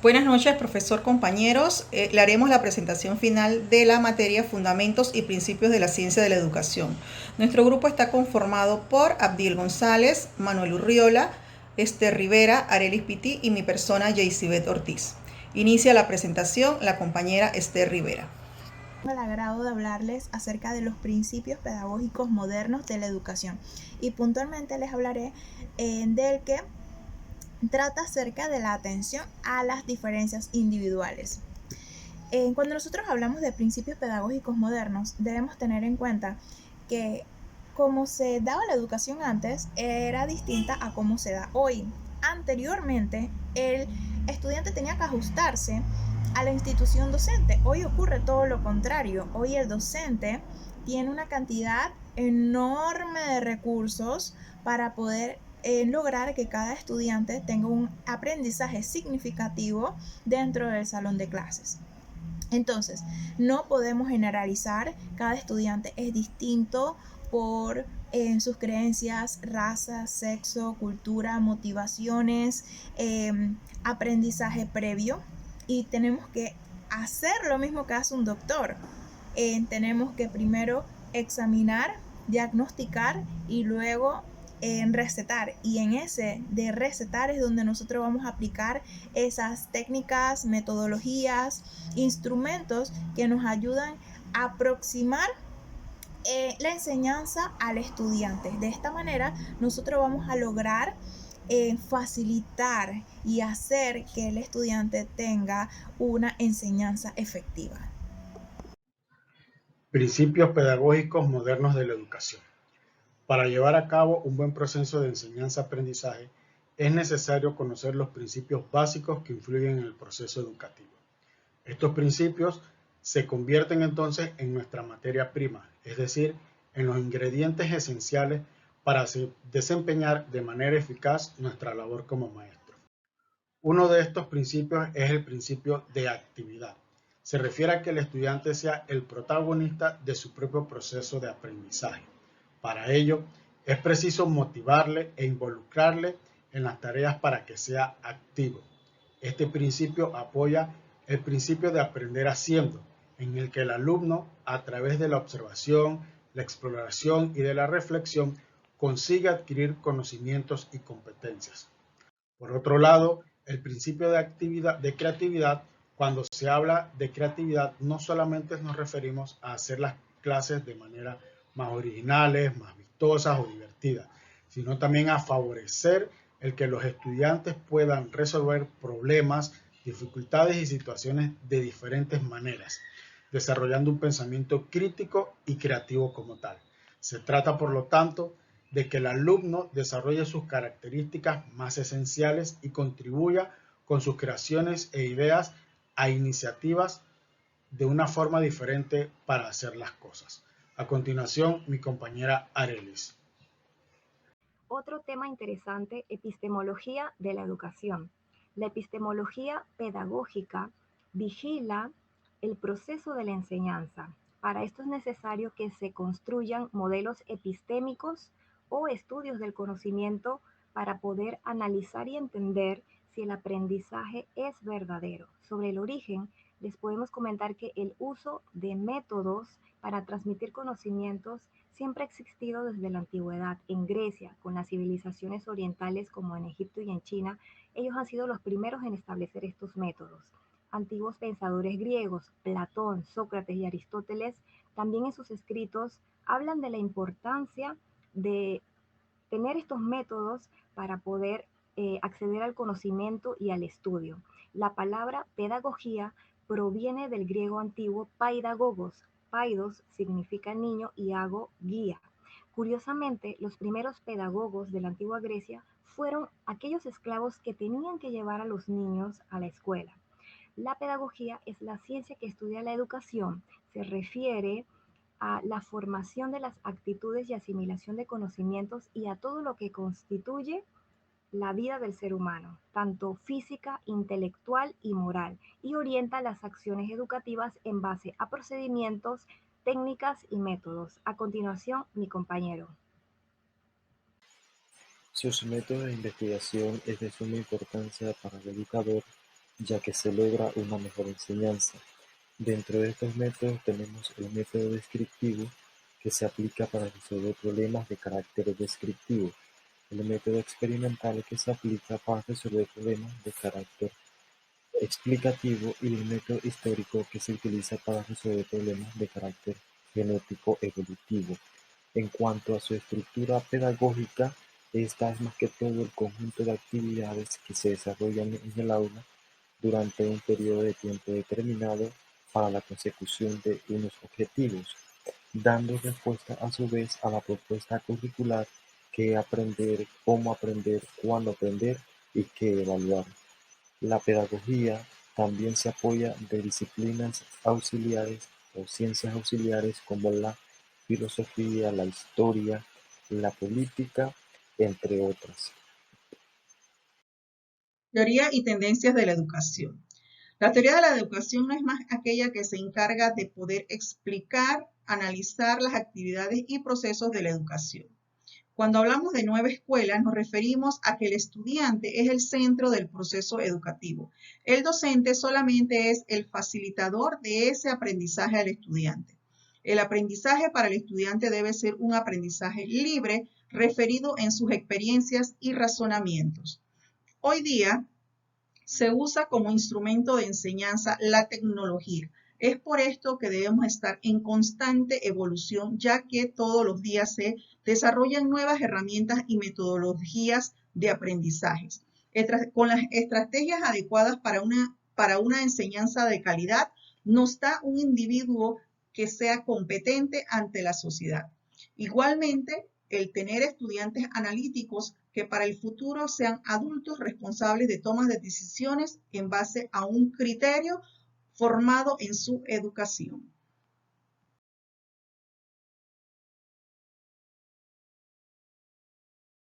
Buenas noches, profesor, compañeros. Le haremos la presentación final de la materia Fundamentos y Principios de la Ciencia de la Educación. Nuestro grupo está conformado por Abdiel González, Manuel Urriola, Esther Rivera, Arelis Pití y mi persona, Yeisibet Ortiz. Inicia la presentación la compañera Esther Rivera. Tengo el agrado de hablarles acerca de los principios pedagógicos modernos de la educación y puntualmente les hablaré del que trata acerca de la atención a las diferencias individuales. Cuando nosotros hablamos de principios pedagógicos modernos, debemos tener en cuenta que como se daba la educación antes, era distinta a cómo se da hoy. Anteriormente, el estudiante tenía que ajustarse a la institución docente. Hoy ocurre todo lo contrario. Hoy el docente tiene una cantidad enorme de recursos para poder lograr que cada estudiante tenga un aprendizaje significativo dentro del salón de clases. Entonces, no podemos generalizar, cada estudiante es distinto por sus creencias, raza, sexo, cultura, motivaciones, aprendizaje previo, y tenemos que hacer lo mismo que hace un doctor. Tenemos que primero examinar, diagnosticar y luego en recetar, y en ese de recetar es donde nosotros vamos a aplicar esas técnicas, metodologías, instrumentos que nos ayudan a aproximar la enseñanza al estudiante. De esta manera nosotros vamos a lograr facilitar y hacer que el estudiante tenga una enseñanza efectiva. Principios pedagógicos modernos de la educación. Para llevar a cabo un buen proceso de enseñanza-aprendizaje, es necesario conocer los principios básicos que influyen en el proceso educativo. Estos principios se convierten entonces en nuestra materia prima, es decir, en los ingredientes esenciales para desempeñar de manera eficaz nuestra labor como maestros. Uno de estos principios es el principio de actividad. Se refiere a que el estudiante sea el protagonista de su propio proceso de aprendizaje. Para ello, es preciso motivarle e involucrarle en las tareas para que sea activo. Este principio apoya el principio de aprender haciendo, en el que el alumno, a través de la observación, la exploración y de la reflexión, consigue adquirir conocimientos y competencias. Por otro lado, el principio de creatividad, cuando se habla de creatividad, no solamente nos referimos a hacer las clases de manera más originales, más vistosas o divertidas, sino también a favorecer el que los estudiantes puedan resolver problemas, dificultades y situaciones de diferentes maneras, desarrollando un pensamiento crítico y creativo como tal. Se trata, por lo tanto, de que el alumno desarrolle sus características más esenciales y contribuya con sus creaciones e ideas a iniciativas de una forma diferente para hacer las cosas. A continuación, mi compañera Arelis. Otro tema interesante, epistemología de la educación. La epistemología pedagógica vigila el proceso de la enseñanza. Para esto es necesario que se construyan modelos epistémicos o estudios del conocimiento para poder analizar y entender si el aprendizaje es verdadero. Sobre el origen, les podemos comentar que el uso de métodos para transmitir conocimientos siempre ha existido desde la antigüedad. En Grecia, con las civilizaciones orientales como en Egipto y en China, ellos han sido los primeros en establecer estos métodos. Antiguos pensadores griegos, Platón, Sócrates y Aristóteles, también en sus escritos hablan de la importancia de tener estos métodos para poder acceder al conocimiento y al estudio. La palabra pedagogía proviene del griego antiguo paidagogos. Paidos significa niño y ago guía. Curiosamente, los primeros pedagogos de la antigua Grecia fueron aquellos esclavos que tenían que llevar a los niños a la escuela. La pedagogía es la ciencia que estudia la educación, se refiere a la formación de las actitudes y asimilación de conocimientos y a todo lo que constituye la vida del ser humano, tanto física, intelectual y moral, y orienta las acciones educativas en base a procedimientos, técnicas y métodos. A continuación, mi compañero. Sus métodos de investigación es de suma importancia para el educador, ya que se logra una mejor enseñanza. Dentro de estos métodos tenemos el método descriptivo, que se aplica para resolver problemas de carácter descriptivo, el método experimental, que se aplica para resolver problemas de carácter explicativo, y el método histórico, que se utiliza para resolver problemas de carácter genético evolutivo. En cuanto a su estructura pedagógica, esta es más que todo el conjunto de actividades que se desarrollan en el aula durante un periodo de tiempo determinado para la consecución de unos objetivos, dando respuesta a su vez a la propuesta curricular: qué aprender, cómo aprender, cuándo aprender y qué evaluar. La pedagogía también se apoya de disciplinas auxiliares o ciencias auxiliares como la filosofía, la historia, la política, entre otras. Teoría y tendencias de la educación. La teoría de la educación no es más aquella que se encarga de poder explicar, analizar las actividades y procesos de la educación. Cuando hablamos de nueva escuela, nos referimos a que el estudiante es el centro del proceso educativo. El docente solamente es el facilitador de ese aprendizaje al estudiante. El aprendizaje para el estudiante debe ser un aprendizaje libre, referido en sus experiencias y razonamientos. Hoy día se usa como instrumento de enseñanza la tecnología. Es por esto que debemos estar en constante evolución, ya que todos los días se desarrollan nuevas herramientas y metodologías de aprendizajes. Con las estrategias adecuadas para una enseñanza de calidad, nos da un individuo que sea competente ante la sociedad. Igualmente, el tener estudiantes analíticos que para el futuro sean adultos responsables de tomas de decisiones en base a un criterio formado en su educación.